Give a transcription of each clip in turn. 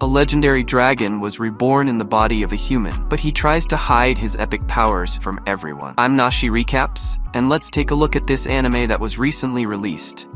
a legendary dragon was reborn in the body of a human, but he tries to hide his epic powers from everyone. I'm Nashi Recaps, and let's take a look at this anime that was recently released.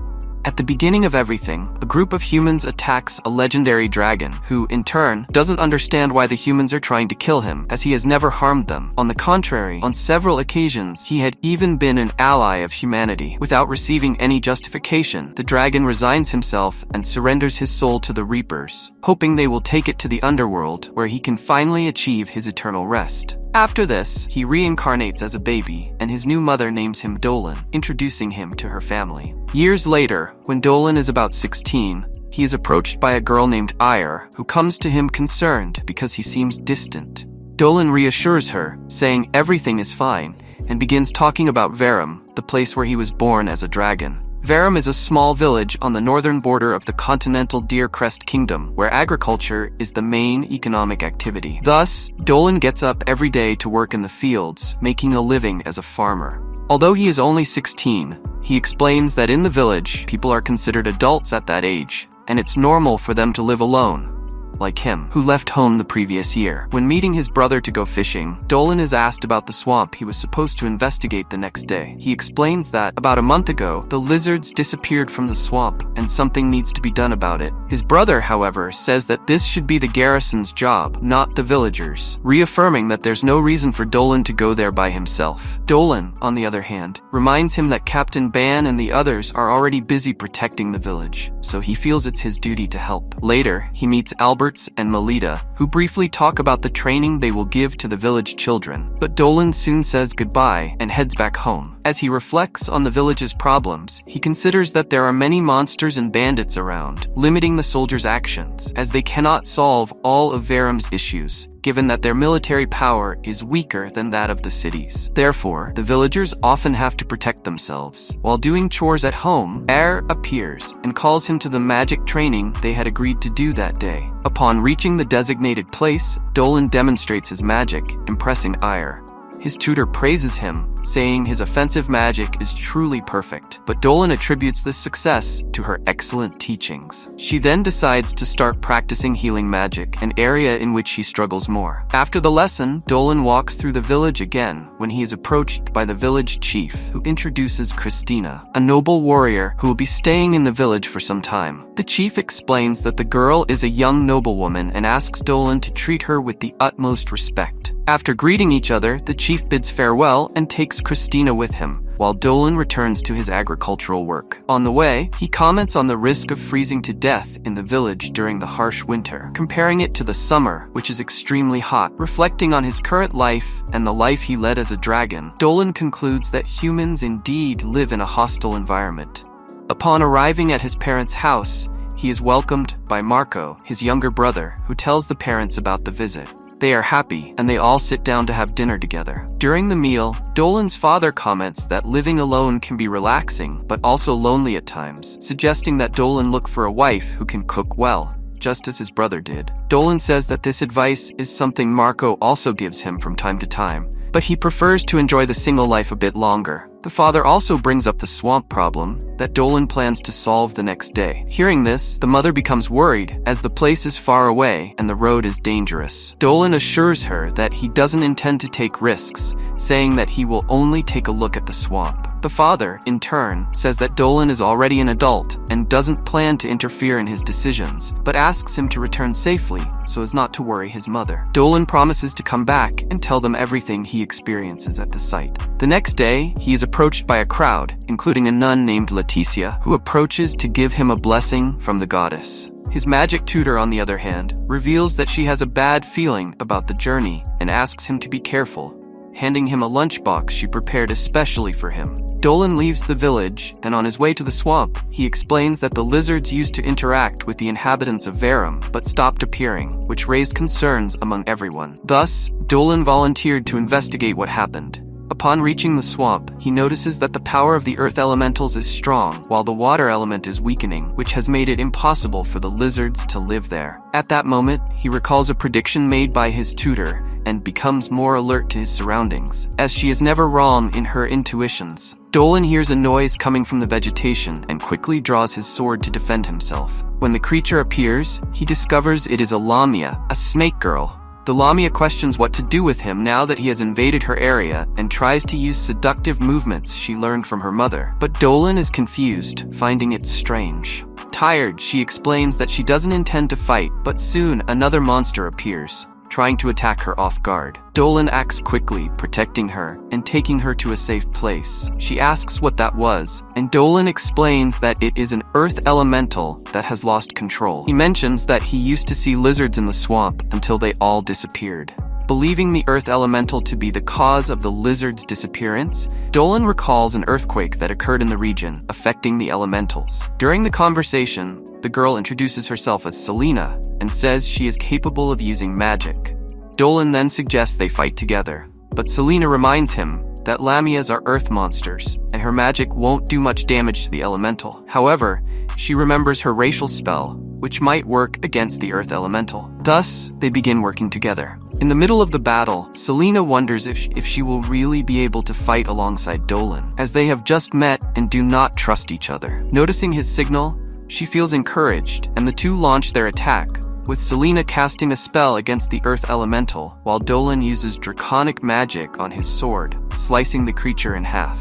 At the beginning of everything, a group of humans attacks a legendary dragon, who, in turn, doesn't understand why the humans are trying to kill him, as he has never harmed them. On the contrary, on several occasions, he had even been an ally of humanity. Without receiving any justification, the dragon resigns himself and surrenders his soul to the Reapers, hoping they will take it to the underworld, where he can finally achieve his eternal rest. After this, he reincarnates as a baby, and his new mother names him Dolan, introducing him to her family. Years later, when Dolan is about 16, he is approached by a girl named Ire, who comes to him concerned because he seems distant. Dolan reassures her, saying everything is fine, and begins talking about Verum, the place where he was born as a dragon. Verum is a small village on the northern border of the continental Deercrest Kingdom, where agriculture is the main economic activity. Thus, Dolan gets up every day to work in the fields, making a living as a farmer. Although he is only 16, he explains that in the village, people are considered adults at that age, and it's normal for them to live alone, like him, who left home the previous year. When meeting his brother to go fishing, Dolan is asked about the swamp he was supposed to investigate the next day. He explains that, about a month ago, the lizards disappeared from the swamp, and something needs to be done about it. His brother, however, says that this should be the garrison's job, not the villagers', reaffirming that there's no reason for Dolan to go there by himself. Dolan, on the other hand, reminds him that Captain Ban and the others are already busy protecting the village, so he feels it's his duty to help. Later, he meets Albert and Melita, who briefly talk about the training they will give to the village children. But Dolan soon says goodbye and heads back home. As he reflects on the village's problems, he considers that there are many monsters and bandits around, limiting the soldiers' actions, as they cannot solve all of Verum's issues, given that their military power is weaker than that of the cities. Therefore, the villagers often have to protect themselves. While doing chores at home, Air appears and calls him to the magic training they had agreed to do that day. Upon reaching the designated place, Dolan demonstrates his magic, impressing Ire. His tutor praises him, saying his offensive magic is truly perfect, but Dolan attributes this success to her excellent teachings. She then decides to start practicing healing magic, an area in which he struggles more. After the lesson, Dolan walks through the village again when he is approached by the village chief, who introduces Christina, a noble warrior who will be staying in the village for some time. The chief explains that the girl is a young noblewoman and asks Dolan to treat her with the utmost respect. After greeting each other, the chief bids farewell and takes Christina with him, while Dolan returns to his agricultural work. On the way, he comments on the risk of freezing to death in the village during the harsh winter, comparing it to the summer, which is extremely hot. Reflecting on his current life and the life he led as a dragon, Dolan concludes that humans indeed live in a hostile environment. Upon arriving at his parents' house, he is welcomed by Marco, his younger brother, who tells the parents about the visit. They are happy, and they all sit down to have dinner together. During the meal, Dolan's father comments that living alone can be relaxing, but also lonely at times, suggesting that Dolan look for a wife who can cook well, just as his brother did. Dolan says that this advice is something Marco also gives him from time to time, but he prefers to enjoy the single life a bit longer. The father also brings up the swamp problem that Dolan plans to solve the next day. Hearing this, the mother becomes worried, as the place is far away and the road is dangerous. Dolan assures her that he doesn't intend to take risks, saying that he will only take a look at the swamp. The father, in turn, says that Dolan is already an adult and doesn't plan to interfere in his decisions, but asks him to return safely so as not to worry his mother. Dolan promises to come back and tell them everything he experiences at the site. The next day, he is approached by a crowd, including a nun named Leticia, who approaches to give him a blessing from the goddess. His magic tutor, on the other hand, reveals that she has a bad feeling about the journey and asks him to be careful, handing him a lunchbox she prepared especially for him. Dolan leaves the village, and on his way to the swamp, he explains that the lizards used to interact with the inhabitants of Verum, but stopped appearing, which raised concerns among everyone. Thus, Dolan volunteered to investigate what happened. Upon reaching the swamp, he notices that the power of the earth elementals is strong, while the water element is weakening, which has made it impossible for the lizards to live there. At that moment, he recalls a prediction made by his tutor and becomes more alert to his surroundings, as she is never wrong in her intuitions. Dolan hears a noise coming from the vegetation and quickly draws his sword to defend himself. When the creature appears, he discovers it is a Lamia, a snake girl. The Lamia questions what to do with him now that he has invaded her area and tries to use seductive movements she learned from her mother. But Dolan is confused, finding it strange. Tired, she explains that she doesn't intend to fight, but soon another monster appears, trying to attack her off guard. Dolan acts quickly, protecting her and taking her to a safe place. She asks what that was, and Dolan explains that it is an earth elemental that has lost control. He mentions that he used to see lizards in the swamp until they all disappeared. Believing the earth elemental to be the cause of the lizard's disappearance, Dolan recalls an earthquake that occurred in the region, affecting the elementals. During the conversation, the girl introduces herself as Selena and says she is capable of using magic. Dolan then suggests they fight together, but Selena reminds him that Lamias are earth monsters, and her magic won't do much damage to the elemental. However, she remembers her racial spell, which might work against the earth elemental. Thus, they begin working together. In the middle of the battle, Selena wonders if she will really be able to fight alongside Dolan, as they have just met and do not trust each other. Noticing his signal, she feels encouraged, and the two launch their attack, with Selena casting a spell against the earth elemental, while Dolan uses draconic magic on his sword, slicing the creature in half.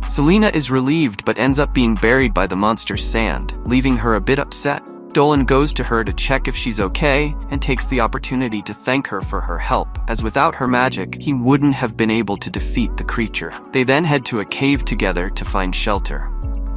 Selena is relieved but ends up being buried by the monster's sand, leaving her a bit upset. Dolan goes to her to check if she's okay and takes the opportunity to thank her for her help, as without her magic, he wouldn't have been able to defeat the creature. They then head to a cave together to find shelter.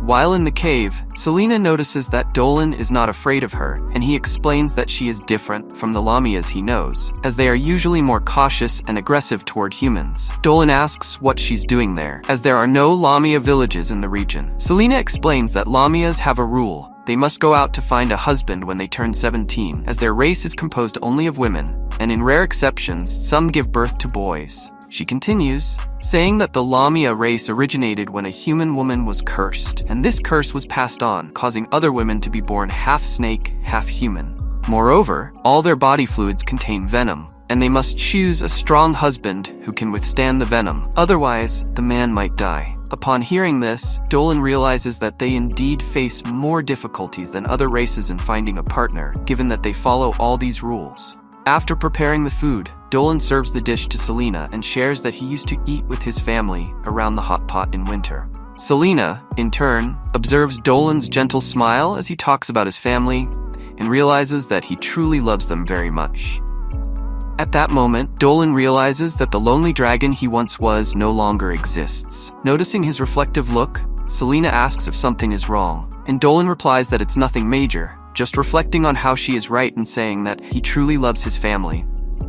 While in the cave, Selena notices that Dolan is not afraid of her, and he explains that she is different from the Lamias he knows, as they are usually more cautious and aggressive toward humans. Dolan asks what she's doing there, as there are no Lamia villages in the region. Selena explains that Lamias have a rule. They must go out to find a husband when they turn 17, as their race is composed only of women, and in rare exceptions, some give birth to boys. She continues, saying that the Lamia race originated when a human woman was cursed, and this curse was passed on, causing other women to be born half snake, half human. Moreover, all their body fluids contain venom, and they must choose a strong husband who can withstand the venom, otherwise the man might die. Upon hearing this, Dolan realizes that they indeed face more difficulties than other races in finding a partner, given that they follow all these rules. After preparing the food, Dolan serves the dish to Selena and shares that he used to eat with his family around the hot pot in winter. Selena, in turn, observes Dolan's gentle smile as he talks about his family and realizes that he truly loves them very much. At that moment, Dolan realizes that the lonely dragon he once was no longer exists. Noticing his reflective look, Selena asks if something is wrong, and Dolan replies that it's nothing major, just reflecting on how she is right in saying that he truly loves his family.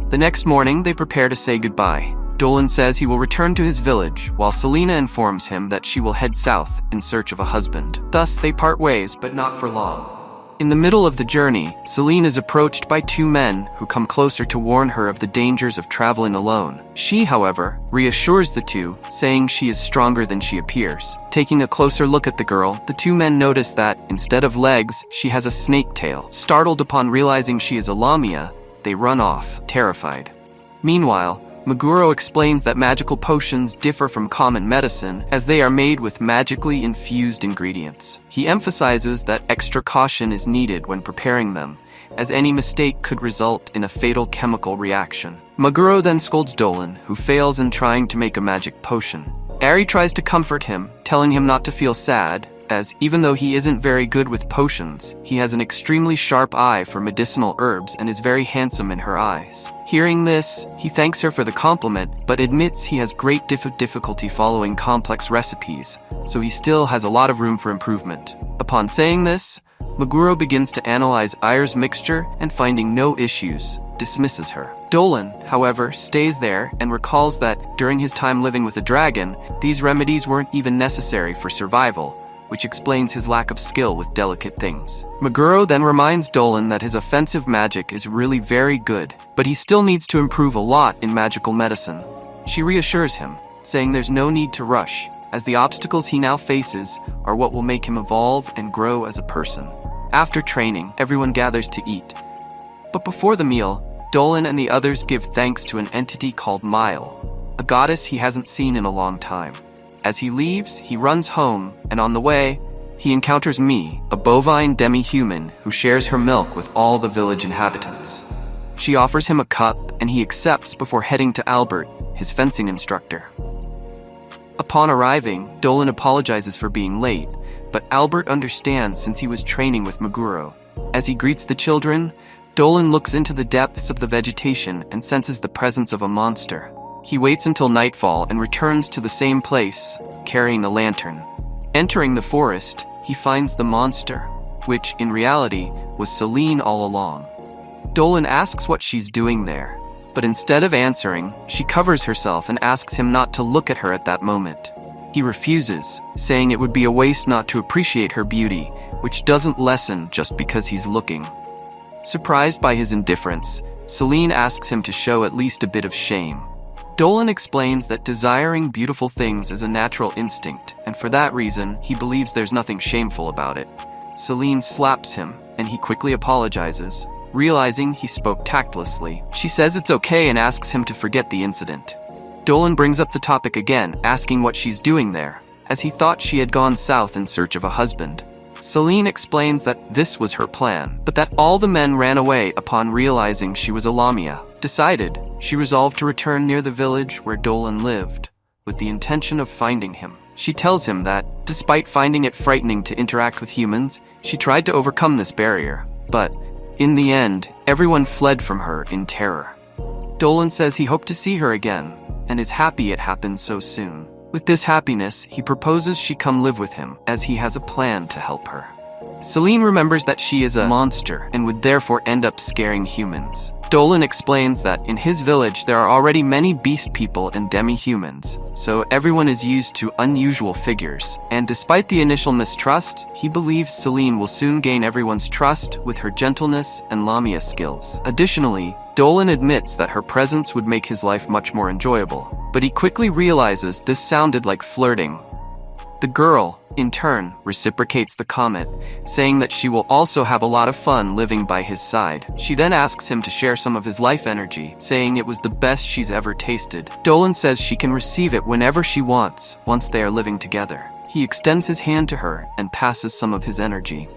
The next morning, they prepare to say goodbye. Dolan says he will return to his village, while Selena informs him that she will head south in search of a husband. Thus, they part ways, but not for long. In the middle of the journey, Selena is approached by two men who come closer to warn her of the dangers of traveling alone. She, however, reassures the two, saying she is stronger than she appears. Taking a closer look at the girl, the two men notice that, instead of legs, she has a snake tail. Startled upon realizing she is a Lamia, they run off, terrified. Meanwhile, Meguro explains that magical potions differ from common medicine as they are made with magically infused ingredients. He emphasizes that extra caution is needed when preparing them, as any mistake could result in a fatal chemical reaction. Meguro then scolds Dolan, who fails in trying to make a magic potion. Ari tries to comfort him, telling him not to feel sad, as even though he isn't very good with potions, he has an extremely sharp eye for medicinal herbs and is very handsome in her eyes. Hearing this, he thanks her for the compliment, but admits he has great difficulty following complex recipes, so he still has a lot of room for improvement. Upon saying this, Meguro begins to analyze Ayer's mixture and finding no issues, dismisses her. Dolan, however, stays there and recalls that during his time living with a dragon, these remedies weren't even necessary for survival, which explains his lack of skill with delicate things. Meguro then reminds Dolan that his offensive magic is really very good, but he still needs to improve a lot in magical medicine. She reassures him, saying there's no need to rush, as the obstacles he now faces are what will make him evolve and grow as a person. After training, everyone gathers to eat. But before the meal, Dolan and the others give thanks to an entity called Mile, a goddess he hasn't seen in a long time. As he leaves, he runs home, and on the way, he encounters Me, a bovine demi-human who shares her milk with all the village inhabitants. She offers him a cup, and he accepts before heading to Albert, his fencing instructor. Upon arriving, Dolan apologizes for being late, but Albert understands since he was training with Meguro. As he greets the children, Dolan looks into the depths of the vegetation and senses the presence of a monster. He waits until nightfall and returns to the same place, carrying a lantern. Entering the forest, he finds the monster, which, in reality, was Celine all along. Dolan asks what she's doing there, but instead of answering, she covers herself and asks him not to look at her at that moment. He refuses, saying it would be a waste not to appreciate her beauty, which doesn't lessen just because he's looking. Surprised by his indifference, Celine asks him to show at least a bit of shame. Dolan explains that desiring beautiful things is a natural instinct, and for that reason, he believes there's nothing shameful about it. Celine slaps him, and he quickly apologizes, realizing he spoke tactlessly. She says it's okay and asks him to forget the incident. Dolan brings up the topic again, asking what she's doing there, as he thought she had gone south in search of a husband. Celine explains that this was her plan, but that all the men ran away upon realizing she was a Lamia. Decided, she resolved to return near the village where Dolan lived, with the intention of finding him. She tells him that, despite finding it frightening to interact with humans, she tried to overcome this barrier, but, in the end, everyone fled from her in terror. Dolan says he hoped to see her again, and is happy it happened so soon. With this happiness, he proposes she come live with him, as he has a plan to help her. Celine remembers that she is a monster, and would therefore end up scaring humans. Dolan explains that in his village there are already many beast people and demi-humans, so everyone is used to unusual figures, and despite the initial mistrust, he believes Celine will soon gain everyone's trust with her gentleness and Lamia skills. Additionally, Dolan admits that her presence would make his life much more enjoyable, but he quickly realizes this sounded like flirting. The girl, in turn, reciprocates the comment, saying that she will also have a lot of fun living by his side. She then asks him to share some of his life energy, saying it was the best she's ever tasted. Dolan says she can receive it whenever she wants, once they are living together. He extends his hand to her and passes some of his energy.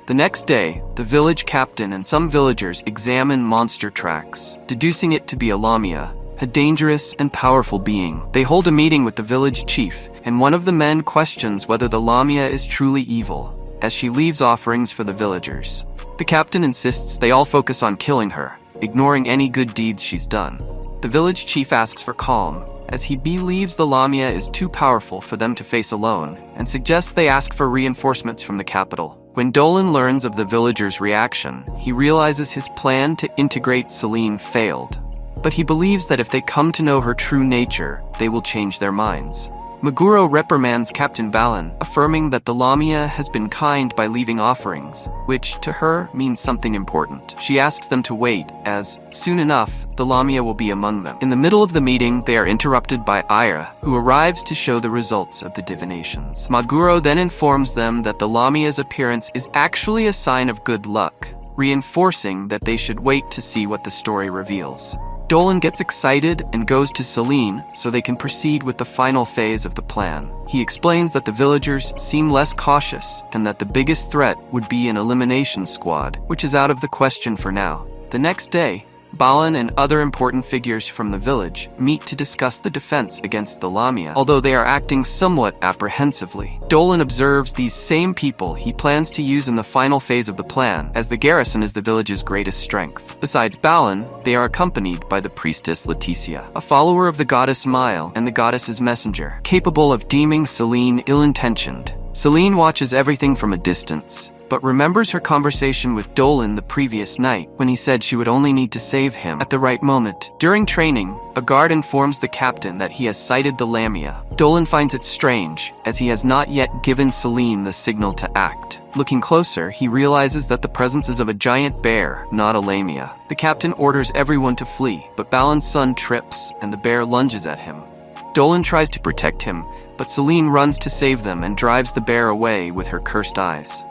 The next day, the village captain and some villagers examine monster tracks, deducing it to be a Lamia, a dangerous and powerful being. They hold a meeting with the village chief, and one of the men questions whether the Lamia is truly evil, as she leaves offerings for the villagers. The captain insists they all focus on killing her, ignoring any good deeds she's done. The village chief asks for calm, as he believes the Lamia is too powerful for them to face alone, and suggests they ask for reinforcements from the capital. When Dolan learns of the villagers' reaction, he realizes his plan to integrate Celine failed. But he believes that if they come to know her true nature, they will change their minds. Meguro reprimands Captain Balin, affirming that the Lamia has been kind by leaving offerings, which, to her, means something important. She asks them to wait, as, soon enough, the Lamia will be among them. In the middle of the meeting, they are interrupted by Ira, who arrives to show the results of the divinations. Meguro then informs them that the Lamia's appearance is actually a sign of good luck, reinforcing that they should wait to see what the story reveals. Dolan gets excited and goes to Celine so they can proceed with the final phase of the plan. He explains that the villagers seem less cautious and that the biggest threat would be an elimination squad, which is out of the question for now. The next day, Balin and other important figures from the village meet to discuss the defense against the Lamia, although they are acting somewhat apprehensively. Dolan observes these same people he plans to use in the final phase of the plan, as the garrison is the village's greatest strength. Besides Balin, they are accompanied by the priestess Leticia, a follower of the goddess Mile and the goddess's messenger, capable of deeming Celine ill-intentioned. Celine watches everything from a distance, but remembers her conversation with Dolan the previous night when he said she would only need to save him at the right moment. During training, a guard informs the captain that he has sighted the Lamia. Dolan finds it strange, as he has not yet given Celine the signal to act. Looking closer, he realizes that the presence is of a giant bear, not a Lamia. The captain orders everyone to flee, but Balin's son trips, and the bear lunges at him. Dolan tries to protect him, but Celine runs to save them and drives the bear away with her cursed eyes.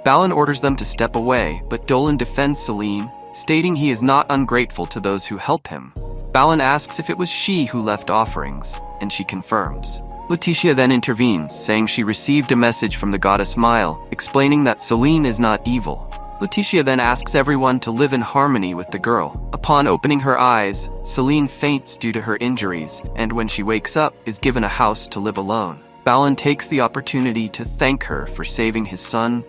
Balin orders them to step away, but Dolan defends Celine, stating he is not ungrateful to those who help him. Balin asks if it was she who left offerings, and she confirms. Letitia then intervenes, saying she received a message from the goddess Mile, explaining that Celine is not evil. Letitia then asks everyone to live in harmony with the girl. Upon opening her eyes, Celine faints due to her injuries, and when she wakes up, is given a house to live alone. Balin takes the opportunity to thank her for saving his son,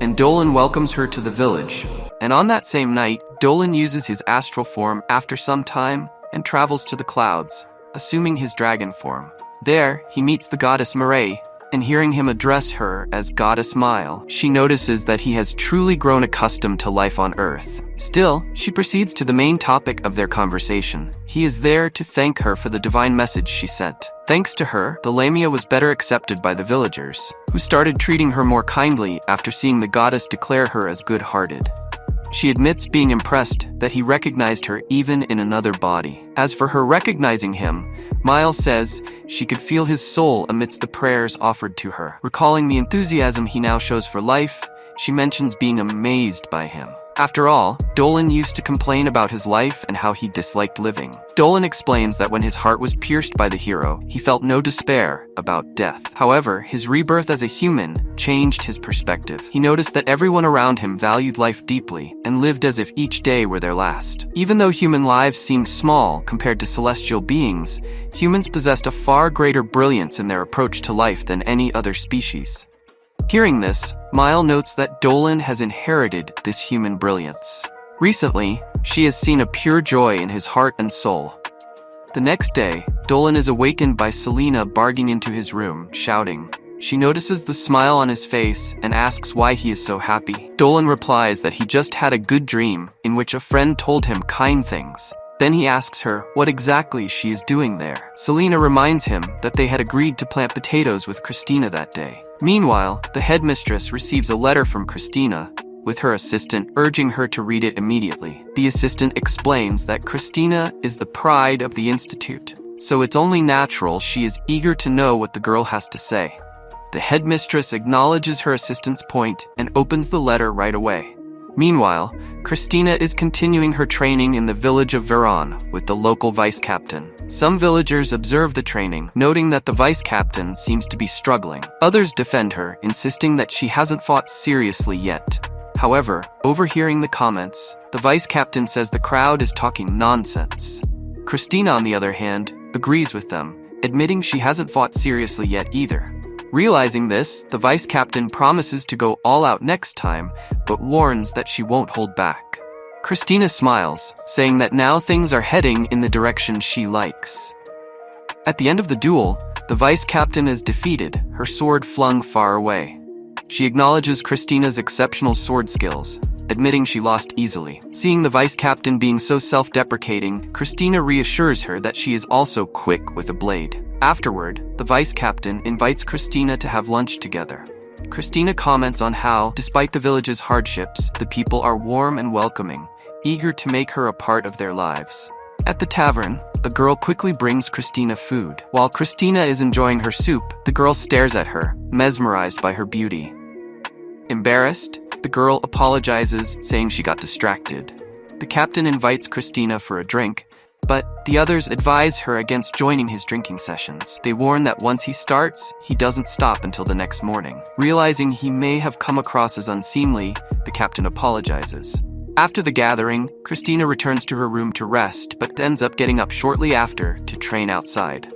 and Dolan welcomes her to the village. And on that same night, Dolan uses his astral form after some time and travels to the clouds, assuming his dragon form. There, he meets the goddess Mireille, and hearing him address her as Goddess Mile, she notices that he has truly grown accustomed to life on Earth. Still, she proceeds to the main topic of their conversation. He is there to thank her for the divine message she sent. Thanks to her, the Lamia was better accepted by the villagers, who started treating her more kindly after seeing the goddess declare her as good-hearted. She admits being impressed that he recognized her even in another body. As for her recognizing him, Miles says she could feel his soul amidst the prayers offered to her. Recalling the enthusiasm he now shows for life, she mentions being amazed by him. After all, Dolan used to complain about his life and how he disliked living. Dolan explains that when his heart was pierced by the hero, he felt no despair about death. However, his rebirth as a human changed his perspective. He noticed that everyone around him valued life deeply and lived as if each day were their last. Even though human lives seemed small compared to celestial beings, humans possessed a far greater brilliance in their approach to life than any other species. Hearing this, Mile notes that Dolan has inherited this human brilliance. Recently, she has seen a pure joy in his heart and soul. The next day, Dolan is awakened by Selena barging into his room, shouting. She notices the smile on his face and asks why he is so happy. Dolan replies that he just had a good dream in which a friend told him kind things. Then he asks her what exactly she is doing there. Selena reminds him that they had agreed to plant potatoes with Christina that day. Meanwhile, the headmistress receives a letter from Christina, with her assistant urging her to read it immediately. The assistant explains that Christina is the pride of the institute, so it's only natural she is eager to know what the girl has to say. The headmistress acknowledges her assistant's point and opens the letter right away. Meanwhile, Christina is continuing her training in the village of Veron with the local vice captain. Some villagers observe the training, noting that the vice captain seems to be struggling. Others defend her, insisting that she hasn't fought seriously yet. However, overhearing the comments, the vice captain says the crowd is talking nonsense. Christina, on the other hand, agrees with them, admitting she hasn't fought seriously yet either. Realizing this, the vice captain promises to go all out next time, but warns that she won't hold back. Christina smiles, saying that now things are heading in the direction she likes. At the end of the duel, the vice captain is defeated, her sword flung far away. She acknowledges Christina's exceptional sword skills, admitting she lost easily. Seeing the vice captain being so self-deprecating, Christina reassures her that she is also quick with a blade. Afterward, the vice captain invites Christina to have lunch together. Christina comments on how, despite the village's hardships, the people are warm and welcoming, eager to make her a part of their lives. At the tavern, a girl quickly brings Christina food. While Christina is enjoying her soup, the girl stares at her, mesmerized by her beauty. Embarrassed, the girl apologizes, saying she got distracted. The captain invites Christina for a drink, but the others advise her against joining his drinking sessions. They warn that once he starts, he doesn't stop until the next morning. Realizing he may have come across as unseemly, the captain apologizes. After the gathering, Christina returns to her room to rest, but ends up getting up shortly after to train outside.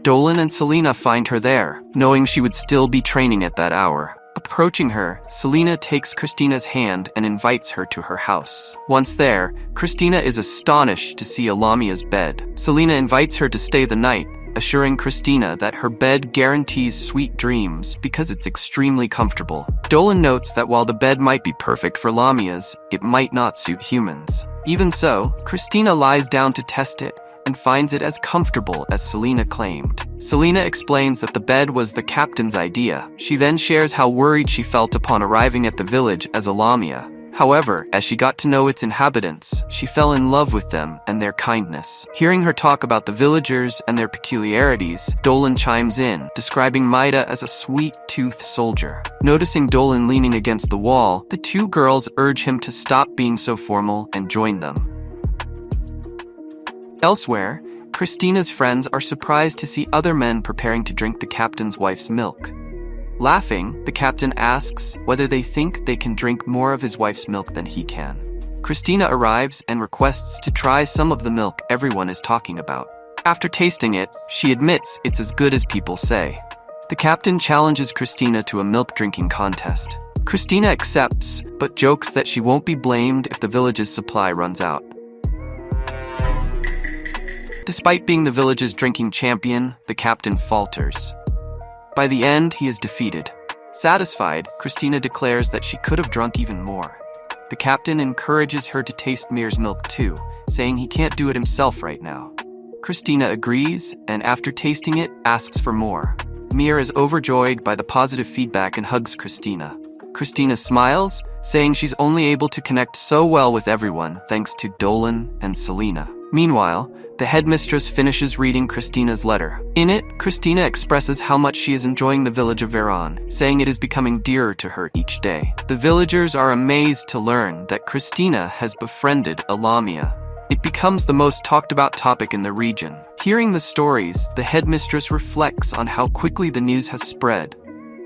Dolan and Selena find her there, knowing she would still be training at that hour. Approaching her, Selena takes Christina's hand and invites her to her house. Once there, Christina is astonished to see Alamia's bed. Selena invites her to stay the night, assuring Christina that her bed guarantees sweet dreams because it's extremely comfortable. Dolan notes that while the bed might be perfect for Lamias, it might not suit humans. Even so, Christina lies down to test it and finds it as comfortable as Selena claimed. Selena explains that the bed was the captain's idea. She then shares how worried she felt upon arriving at the village as a Lamia. However, as she got to know its inhabitants, she fell in love with them and their kindness. Hearing her talk about the villagers and their peculiarities, Dolan chimes in, describing Maida as a sweet-toothed soldier. Noticing Dolan leaning against the wall, the two girls urge him to stop being so formal and join them. Elsewhere, Christina's friends are surprised to see other men preparing to drink the captain's wife's milk. Laughing, the captain asks whether they think they can drink more of his wife's milk than he can. Christina arrives and requests to try some of the milk everyone is talking about. After tasting it, she admits it's as good as people say. The captain challenges Christina to a milk drinking contest. Christina accepts, but jokes that she won't be blamed if the village's supply runs out. Despite being the village's drinking champion, the captain falters. By the end, he is defeated. Satisfied, Christina declares that she could have drunk even more. The captain encourages her to taste Mir's milk too, saying he can't do it himself right now. Christina agrees, and after tasting it, asks for more. Mir is overjoyed by the positive feedback and hugs Christina. Christina smiles, saying she's only able to connect so well with everyone thanks to Dolan and Selena. Meanwhile, the headmistress finishes reading Christina's letter. In it, Christina expresses how much she is enjoying the village of Veron, saying it is becoming dearer to her each day. The villagers are amazed to learn that Christina has befriended a Lamia. It becomes the most talked about topic in the region. Hearing the stories, the headmistress reflects on how quickly the news has spread.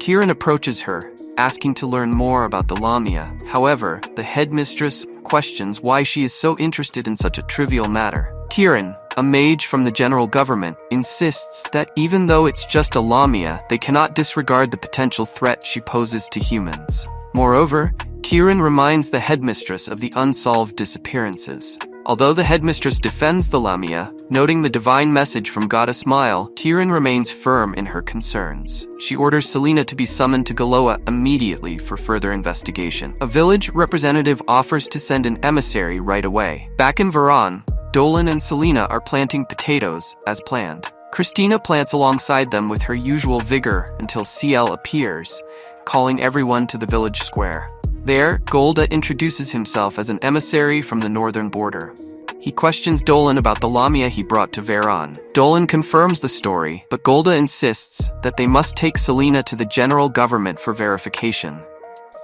Kieran approaches her, asking to learn more about the Lamia. However, the headmistress questions why she is so interested in such a trivial matter. Kieran, a mage from the general government, insists that even though it's just a Lamia, they cannot disregard the potential threat she poses to humans. Moreover, Kieran reminds the headmistress of the unsolved disappearances. Although the headmistress defends the Lamia, noting the divine message from Goddess Mile, Kieran remains firm in her concerns. She orders Selena to be summoned to Galoa immediately for further investigation. A village representative offers to send an emissary right away. Back in Veron, Dolan and Selena are planting potatoes, as planned. Christina plants alongside them with her usual vigor until CL appears, calling everyone to the village square. There, Golda introduces himself as an emissary from the northern border. He questions Dolan about the Lamia he brought to Veron. Dolan confirms the story, but Golda insists that they must take Selena to the general government for verification.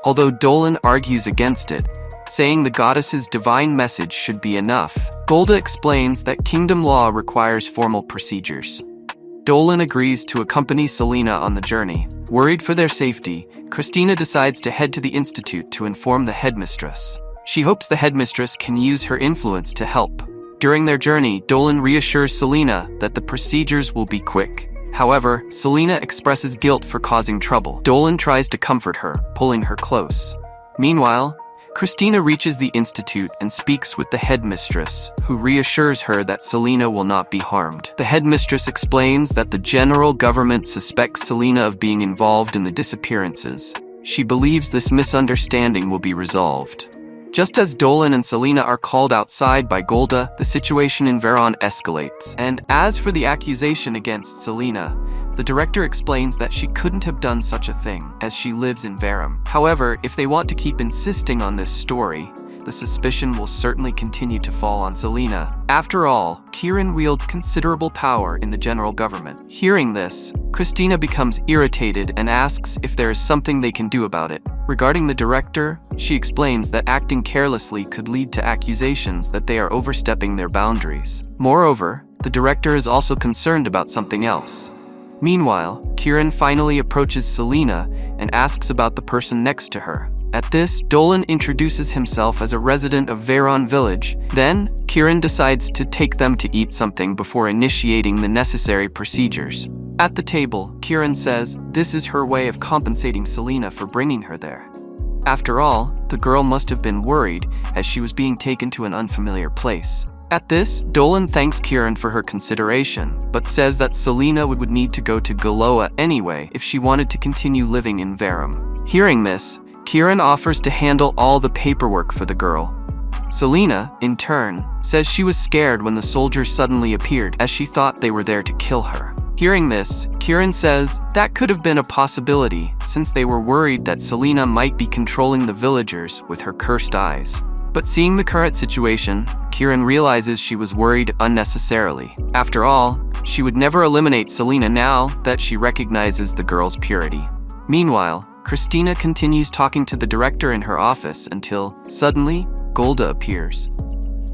Although Dolan argues against it, saying the goddess's divine message should be enough, Golda explains that kingdom law requires formal procedures. Dolan agrees to accompany Selena on the journey. Worried for their safety, Christina decides to head to the institute to inform the headmistress. She hopes the headmistress can use her influence to help. During their journey, Dolan reassures Selena that the procedures will be quick. However, Selena expresses guilt for causing trouble. Dolan tries to comfort her, pulling her close. Meanwhile, Christina reaches the institute and speaks with the headmistress, who reassures her that Selena will not be harmed. The headmistress explains that the general government suspects Selena of being involved in the disappearances. She believes this misunderstanding will be resolved. Just as Dolan and Selena are called outside by Golda, the situation in Veron escalates. And as for the accusation against Selena, the director explains that she couldn't have done such a thing, as she lives in Verum. However, if they want to keep insisting on this story, the suspicion will certainly continue to fall on Selena. After all, Kieran wields considerable power in the general government. Hearing this, Christina becomes irritated and asks if there is something they can do about it. Regarding the director, she explains that acting carelessly could lead to accusations that they are overstepping their boundaries. Moreover, the director is also concerned about something else. Meanwhile, Kieran finally approaches Selena and asks about the person next to her. At this, Dolan introduces himself as a resident of Veron village. Then, Kieran decides to take them to eat something before initiating the necessary procedures. At the table, Kieran says this is her way of compensating Selena for bringing her there. After all, the girl must have been worried as she was being taken to an unfamiliar place. At this, Dolan thanks Kieran for her consideration, but says that Selena would need to go to Galoa anyway if she wanted to continue living in Verum. Hearing this, Kieran offers to handle all the paperwork for the girl. Selena, in turn, says she was scared when the soldiers suddenly appeared as she thought they were there to kill her. Hearing this, Kieran says that could have been a possibility since they were worried that Selena might be controlling the villagers with her cursed eyes. But seeing the current situation, Kieran realizes she was worried unnecessarily. After all, she would never eliminate Selena now that she recognizes the girl's purity. Meanwhile, Christina continues talking to the director in her office until, suddenly, Golda appears.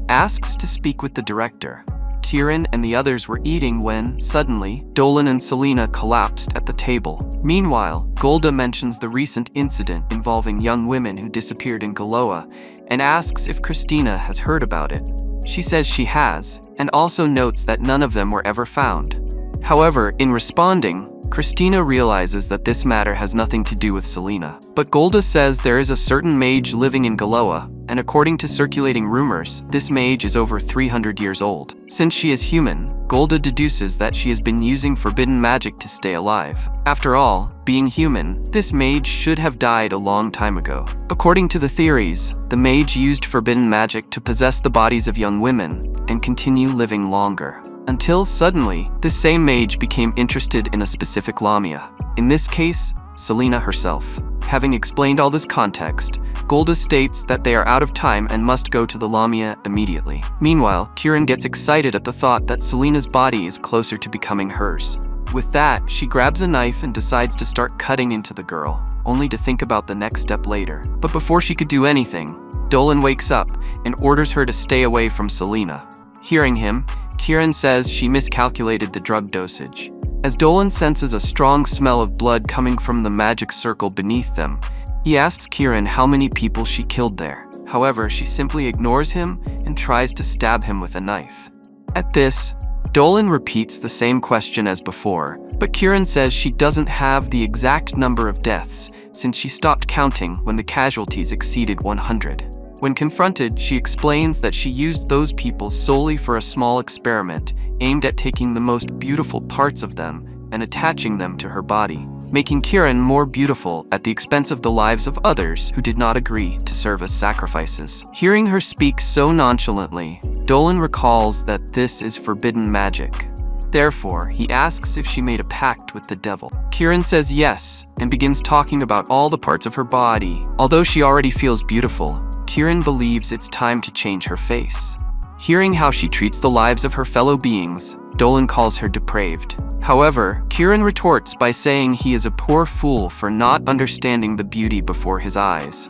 Asks to speak with the director. Kieran and the others were eating when, suddenly, Dolan and Selena collapsed at the table. Meanwhile, Golda mentions the recent incident involving young women who disappeared in Galoa and asks if Christina has heard about it. She says she has, and also notes that none of them were ever found. However, in responding, Christina realizes that this matter has nothing to do with Selena. But Golda says there is a certain mage living in Galoa, and according to circulating rumors, this mage is over 300 years old. Since she is human, Golda deduces that she has been using forbidden magic to stay alive. After all, being human, this mage should have died a long time ago. According to the theories, the mage used forbidden magic to possess the bodies of young women and continue living longer. Until suddenly, this same mage became interested in a specific Lamia. In this case, Selena herself. Having explained all this context, Golda states that they are out of time and must go to the Lamia immediately. Meanwhile, Kieran gets excited at the thought that Selena's body is closer to becoming hers. With that, she grabs a knife and decides to start cutting into the girl, only to think about the next step later. But before she could do anything, Dolan wakes up and orders her to stay away from Selena. Hearing him, Kieran says she miscalculated the drug dosage. As Dolan senses a strong smell of blood coming from the magic circle beneath them, he asks Kieran how many people she killed there. However, she simply ignores him and tries to stab him with a knife. At this, Dolan repeats the same question as before, but Kieran says she doesn't have the exact number of deaths since she stopped counting when the casualties exceeded 100. When confronted, she explains that she used those people solely for a small experiment aimed at taking the most beautiful parts of them and attaching them to her body, making Kieran more beautiful at the expense of the lives of others who did not agree to serve as sacrifices. Hearing her speak so nonchalantly, Dolan recalls that this is forbidden magic. Therefore, he asks if she made a pact with the devil. Kieran says yes, and begins talking about all the parts of her body. Although she already feels beautiful, Kieran believes it's time to change her face. Hearing how she treats the lives of her fellow beings, Dolan calls her depraved. However, Kieran retorts by saying he is a poor fool for not understanding the beauty before his eyes.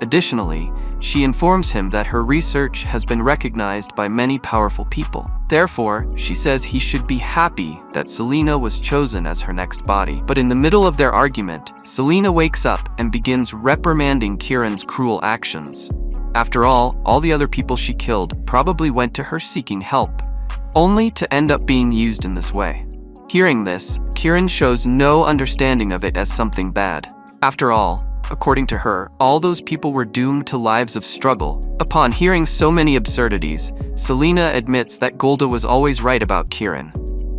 Additionally, she informs him that her research has been recognized by many powerful people. Therefore, she says he should be happy that Selena was chosen as her next body. But in the middle of their argument, Selena wakes up and begins reprimanding Kieran's cruel actions. After all the other people she killed probably went to her seeking help, only to end up being used in this way. Hearing this, Kieran shows no understanding of it as something bad. After all, according to her, all those people were doomed to lives of struggle. Upon hearing so many absurdities, Selena admits that Golda was always right about Kieran.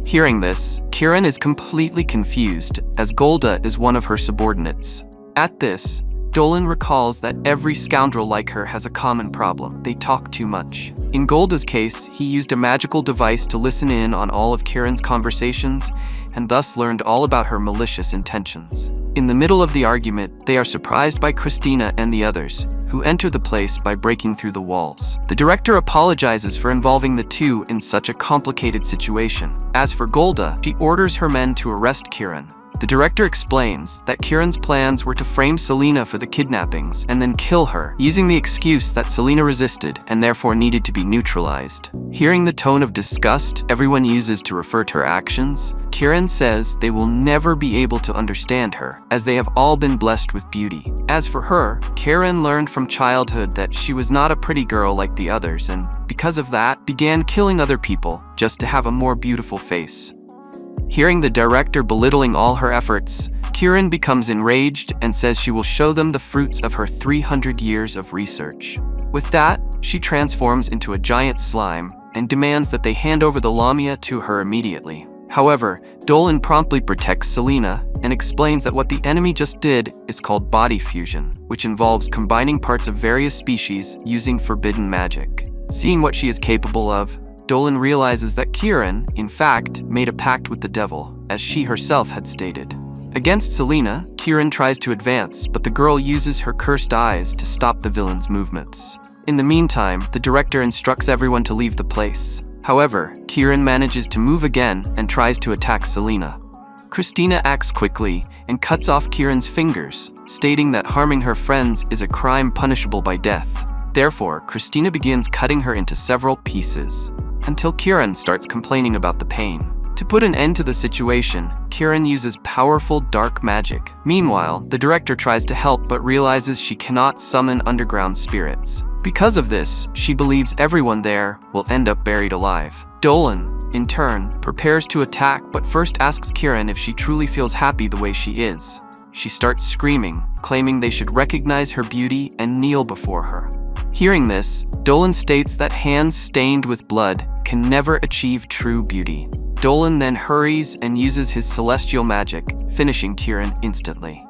Hearing this, Kieran is completely confused, as Golda is one of her subordinates. At this, Dolan recalls that every scoundrel like her has a common problem: they talk too much. In Golda's case, he used a magical device to listen in on all of Kieran's conversations, and thus learned all about her malicious intentions. In the middle of the argument, they are surprised by Christina and the others, who enter the place by breaking through the walls. The director apologizes for involving the two in such a complicated situation. As for Golda, she orders her men to arrest Kieran. The director explains that Kieran's plans were to frame Selena for the kidnappings and then kill her, using the excuse that Selena resisted and therefore needed to be neutralized. Hearing the tone of disgust everyone uses to refer to her actions, Kieran says they will never be able to understand her, as they have all been blessed with beauty. As for her, Kieran learned from childhood that she was not a pretty girl like the others, and because of that, began killing other people just to have a more beautiful face. Hearing the director belittling all her efforts, Kieran becomes enraged and says she will show them the fruits of her 300 years of research. With that, she transforms into a giant slime and demands that they hand over the Lamia to her immediately. However, Dolan promptly protects Selena and explains that what the enemy just did is called body fusion, which involves combining parts of various species using forbidden magic. Seeing what she is capable of, Dolan realizes that Kieran, in fact, made a pact with the devil, as she herself had stated. Against Selena, Kieran tries to advance, but the girl uses her cursed eyes to stop the villain's movements. In the meantime, the director instructs everyone to leave the place. However, Kieran manages to move again and tries to attack Selena. Christina acts quickly and cuts off Kieran's fingers, stating that harming her friends is a crime punishable by death. Therefore, Christina begins cutting her into several pieces. until Kieran starts complaining about the pain. To put an end to the situation, Kieran uses powerful dark magic. Meanwhile, the director tries to help but realizes she cannot summon underground spirits. Because of this, she believes everyone there will end up buried alive. Dolan, in turn, prepares to attack but first asks Kieran if she truly feels happy the way she is. She starts screaming, claiming they should recognize her beauty and kneel before her. Hearing this, Dolan states that hands stained with blood can never achieve true beauty. Dolan then hurries and uses his celestial magic, finishing Kieran instantly.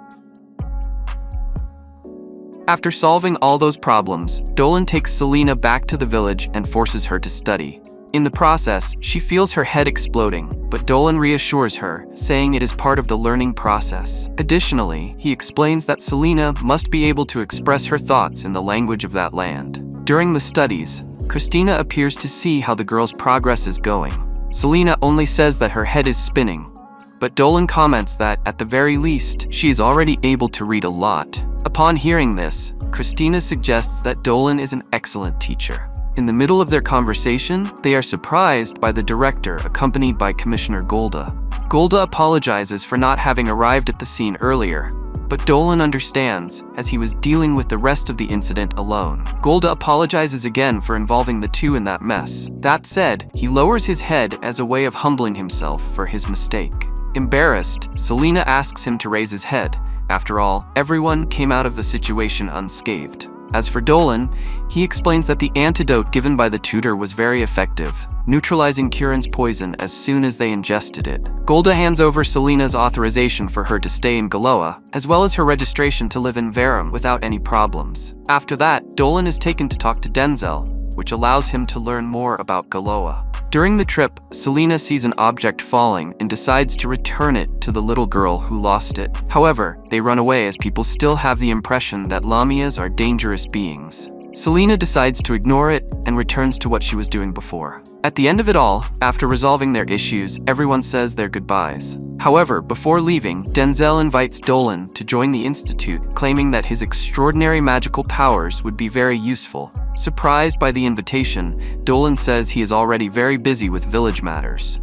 After solving all those problems, Dolan takes Selena back to the village and forces her to study. In the process, she feels her head exploding, but Dolan reassures her, saying it is part of the learning process. Additionally, he explains that Selena must be able to express her thoughts in the language of that land. During the studies, Christina appears to see how the girl's progress is going. Selena only says that her head is spinning, but Dolan comments that, at the very least, she is already able to read a lot. Upon hearing this, Christina suggests that Dolan is an excellent teacher. In the middle of their conversation, they are surprised by the director accompanied by Commissioner Golda. Golda apologizes for not having arrived at the scene earlier, but Dolan understands, as he was dealing with the rest of the incident alone. Golda apologizes again for involving the two in that mess. That said, he lowers his head as a way of humbling himself for his mistake. Embarrassed, Selena asks him to raise his head. After all, everyone came out of the situation unscathed. As for Dolan, he explains that the antidote given by the tutor was very effective, neutralizing Kieran's poison as soon as they ingested it. Golda hands over Selena's authorization for her to stay in Galoa, as well as her registration to live in Verum without any problems. After that, Dolan is taken to talk to Denzel, which allows him to learn more about Galoa. During the trip, Selena sees an object falling and decides to return it to the little girl who lost it. However, they run away as people still have the impression that Lamias are dangerous beings. Selena decides to ignore it and returns to what she was doing before. At the end of it all, after resolving their issues, everyone says their goodbyes. However, before leaving, Denzel invites Dolan to join the Institute, claiming that his extraordinary magical powers would be very useful. Surprised by the invitation, Dolan says he is already very busy with village matters.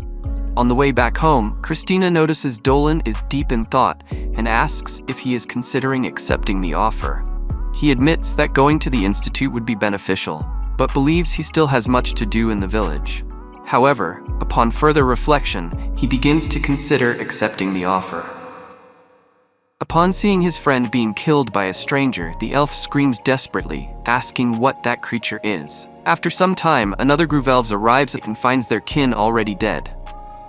On the way back home, Christina notices Dolan is deep in thought and asks if he is considering accepting the offer. He admits that going to the Institute would be beneficial, but believes he still has much to do in the village. However, upon further reflection, he begins to consider accepting the offer. Upon seeing his friend being killed by a stranger, the elf screams desperately, asking what that creature is. After some time, another group of elves arrives and finds their kin already dead.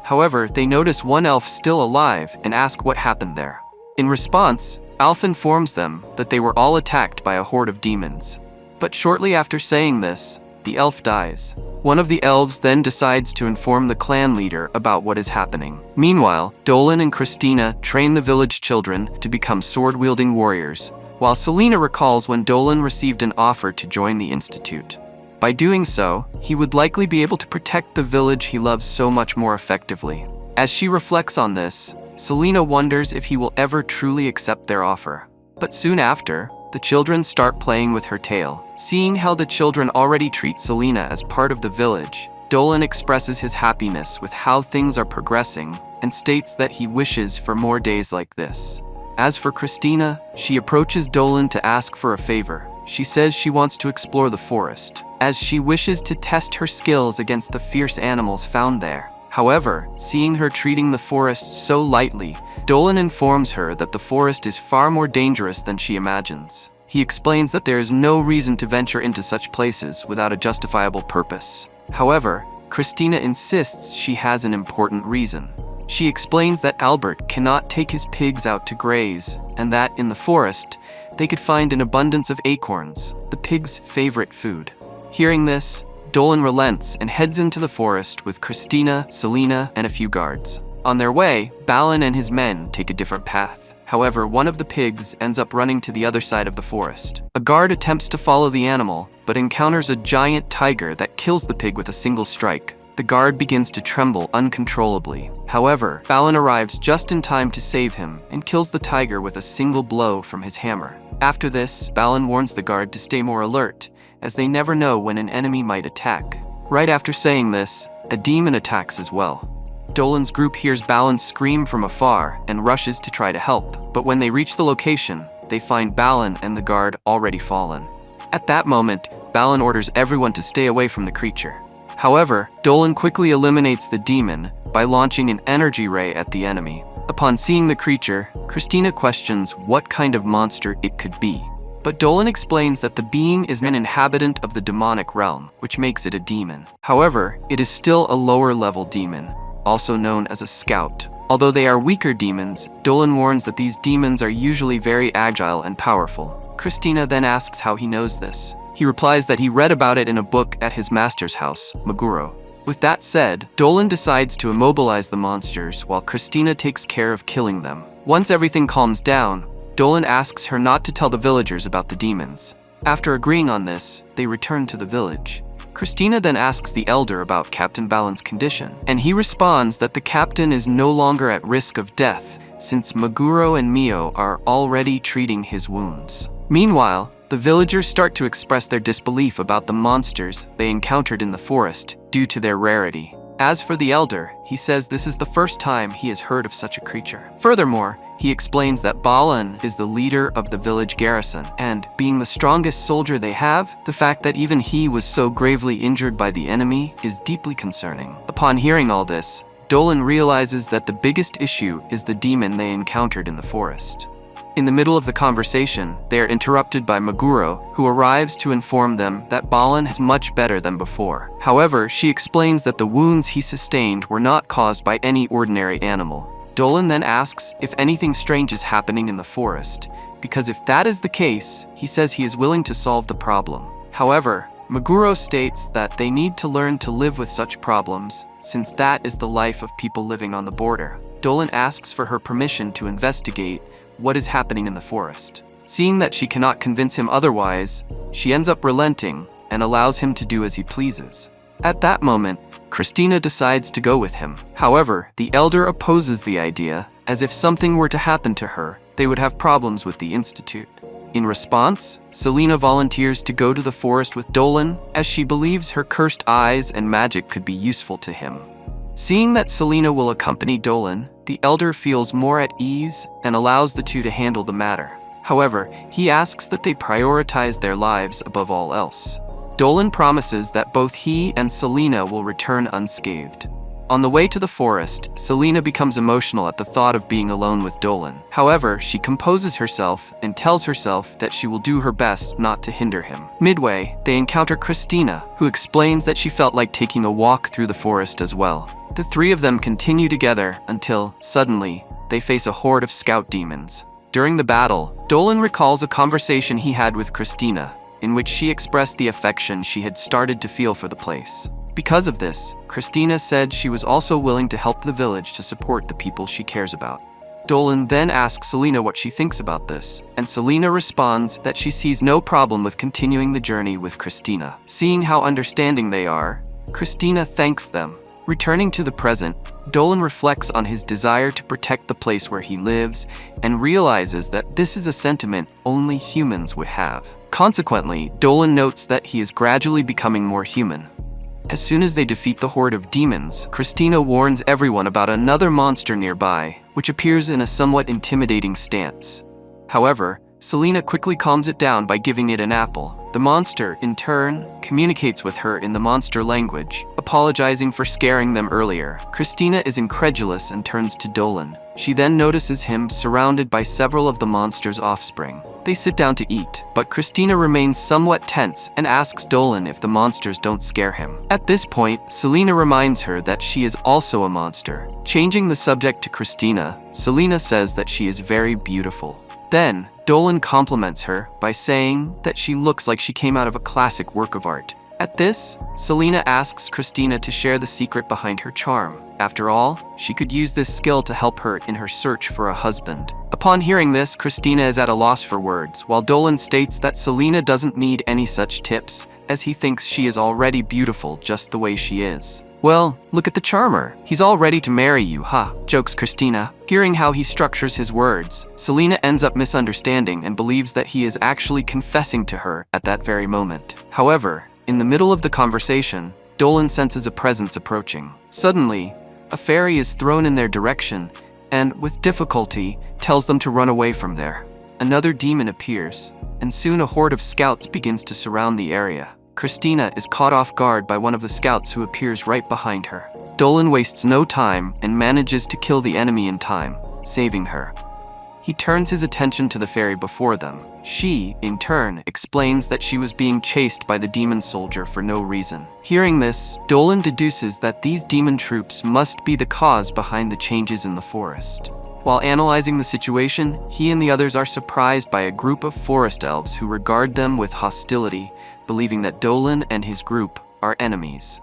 However, they notice one elf still alive and ask what happened there. In response, Alf informs them that they were all attacked by a horde of demons. But shortly after saying this, the elf dies. One of the elves then decides to inform the clan leader about what is happening. Meanwhile, Dolan and Christina train the village children to become sword-wielding warriors, while Selena recalls when Dolan received an offer to join the Institute. By doing so, he would likely be able to protect the village he loves so much more effectively. As she reflects on this, Selena wonders if he will ever truly accept their offer. But soon after, the children start playing with her tail. Seeing how the children already treat Selena as part of the village, Dolan expresses his happiness with how things are progressing and states that he wishes for more days like this. As for Christina, she approaches Dolan to ask for a favor. She says she wants to explore the forest, as she wishes to test her skills against the fierce animals found there. However, seeing her treating the forest so lightly, Dolan informs her that the forest is far more dangerous than she imagines. He explains that there is no reason to venture into such places without a justifiable purpose. However, Christina insists she has an important reason. She explains that Albert cannot take his pigs out to graze, and that in the forest, they could find an abundance of acorns, the pigs' favorite food. Hearing this, Dolan relents and heads into the forest with Christina, Selena, and a few guards. On their way, Balin and his men take a different path. However, one of the pigs ends up running to the other side of the forest. A guard attempts to follow the animal, but encounters a giant tiger that kills the pig with a single strike. The guard begins to tremble uncontrollably. However, Balin arrives just in time to save him and kills the tiger with a single blow from his hammer. After this, Balin warns the guard to stay more alert, as they never know when an enemy might attack. Right after saying this, a demon attacks as well. Dolan's group hears Balan scream from afar and rushes to try to help, but when they reach the location, they find Balan and the guard already fallen. At that moment, Balan orders everyone to stay away from the creature. However, Dolan quickly eliminates the demon by launching an energy ray at the enemy. Upon seeing the creature, Christina questions what kind of monster it could be. But Dolan explains that the being is an inhabitant of the demonic realm, which makes it a demon. However, it is still a lower-level demon, also known as a scout. Although they are weaker demons, Dolan warns that these demons are usually very agile and powerful. Christina then asks how he knows this. He replies that he read about it in a book at his master's house, Meguro. With that said, Dolan decides to immobilize the monsters while Christina takes care of killing them. Once everything calms down, Dolan asks her not to tell the villagers about the demons. After agreeing on this, they return to the village. Christina then asks the elder about Captain Balan's condition, and he responds that the captain is no longer at risk of death since Meguro and Mio are already treating his wounds. Meanwhile, the villagers start to express their disbelief about the monsters they encountered in the forest due to their rarity. As for the elder, he says this is the first time he has heard of such a creature. Furthermore, he explains that Balan is the leader of the village garrison, and being the strongest soldier they have, the fact that even he was so gravely injured by the enemy is deeply concerning. Upon hearing all this, Dolan realizes that the biggest issue is the demon they encountered in the forest. In the middle of the conversation, they are interrupted by Meguro, who arrives to inform them that Balan is much better than before. However, she explains that the wounds he sustained were not caused by any ordinary animal. Dolan then asks if anything strange is happening in the forest, because if that is the case, he says he is willing to solve the problem. However, Meguro states that they need to learn to live with such problems, since that is the life of people living on the border. Dolan asks for her permission to investigate what is happening in the forest. Seeing that she cannot convince him otherwise, she ends up relenting and allows him to do as he pleases. At that moment, Christina decides to go with him. However, the elder opposes the idea, as if something were to happen to her, they would have problems with the institute. In response, Selena volunteers to go to the forest with Dolan, as she believes her cursed eyes and magic could be useful to him. Seeing that Selena will accompany Dolan, the elder feels more at ease and allows the two to handle the matter. However, he asks that they prioritize their lives above all else. Dolan promises that both he and Selena will return unscathed. On the way to the forest, Selena becomes emotional at the thought of being alone with Dolan. However, she composes herself and tells herself that she will do her best not to hinder him. Midway, they encounter Christina, who explains that she felt like taking a walk through the forest as well. The three of them continue together until, suddenly, they face a horde of scout demons. During the battle, Dolan recalls a conversation he had with Christina, in which she expressed the affection she had started to feel for the place. Because of this, Christina said she was also willing to help the village to support the people she cares about. Dolan then asks Selena what she thinks about this, and Selena responds that she sees no problem with continuing the journey with Christina. Seeing how understanding they are, Christina thanks them. Returning to the present, Dolan reflects on his desire to protect the place where he lives and realizes that this is a sentiment only humans would have. Consequently, Dolan notes that he is gradually becoming more human. As soon as they defeat the horde of demons, Christina warns everyone about another monster nearby, which appears in a somewhat intimidating stance. However, Selena quickly calms it down by giving it an apple. The monster, in turn, communicates with her in the monster language, apologizing for scaring them earlier. Christina is incredulous and turns to Dolan. She then notices him surrounded by several of the monster's offspring. They sit down to eat, but Christina remains somewhat tense and asks Dolan if the monsters don't scare him. At this point, Selena reminds her that she is also a monster. Changing the subject to Christina, Selena says that she is very beautiful. Then, Dolan compliments her by saying that she looks like she came out of a classic work of art. At this, Selena asks Christina to share the secret behind her charm. After all, she could use this skill to help her in her search for a husband. Upon hearing this, Christina is at a loss for words, while Dolan states that Selena doesn't need any such tips, as he thinks she is already beautiful just the way she is. Well, look at the charmer. He's all ready to marry you, huh? Jokes Christina. Hearing how he structures his words, Selena ends up misunderstanding and believes that he is actually confessing to her at that very moment. However, in the middle of the conversation, Dolan senses a presence approaching. Suddenly, a fairy is thrown in their direction and, with difficulty, tells them to run away from there. Another demon appears, and soon a horde of scouts begins to surround the area. Christina is caught off guard by one of the scouts who appears right behind her. Dolan wastes no time and manages to kill the enemy in time, saving her. He turns his attention to the fairy before them. She, in turn, explains that she was being chased by the demon soldier for no reason. Hearing this, Dolan deduces that these demon troops must be the cause behind the changes in the forest. While analyzing the situation, he and the others are surprised by a group of forest elves who regard them with hostility, believing that Dolan and his group are enemies.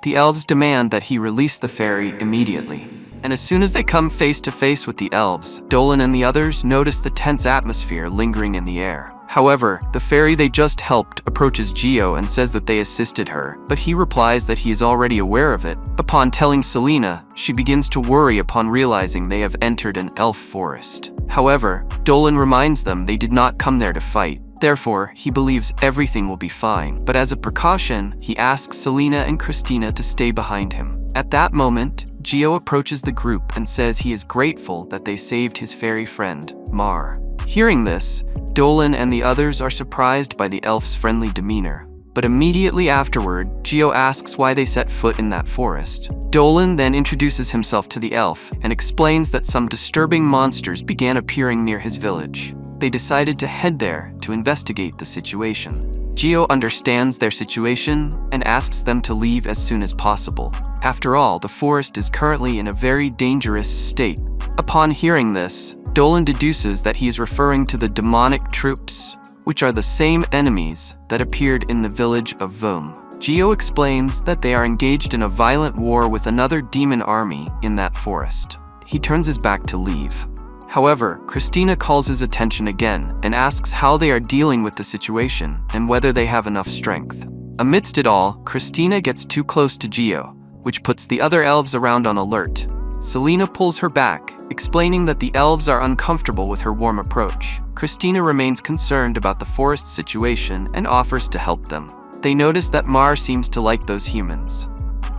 The elves demand that he release the fairy immediately. And as soon as they come face to face with the elves, Dolan and the others notice the tense atmosphere lingering in the air. However, the fairy they just helped approaches Gio and says that they assisted her, but he replies that he is already aware of it. Upon telling Selena, she begins to worry upon realizing they have entered an elf forest. However, Dolan reminds them they did not come there to fight. Therefore, he believes everything will be fine, but as a precaution, he asks Selena and Christina to stay behind him. At that moment, Gio approaches the group and says he is grateful that they saved his fairy friend, Mar. Hearing this, Dolan and the others are surprised by the elf's friendly demeanor. But immediately afterward, Gio asks why they set foot in that forest. Dolan then introduces himself to the elf and explains that some disturbing monsters began appearing near his village. They decided to head there to investigate the situation. Gio understands their situation and asks them to leave as soon as possible. After all, the forest is currently in a very dangerous state. Upon hearing this, Dolan deduces that he is referring to the demonic troops, which are the same enemies that appeared in the village of Vom. Gio explains that they are engaged in a violent war with another demon army in that forest. He turns his back to leave. However, Christina calls his attention again and asks how they are dealing with the situation and whether they have enough strength. Amidst it all, Christina gets too close to Gio, which puts the other elves around on alert. Selena pulls her back, explaining that the elves are uncomfortable with her warm approach. Christina remains concerned about the forest situation and offers to help them. They notice that Mar seems to like those humans.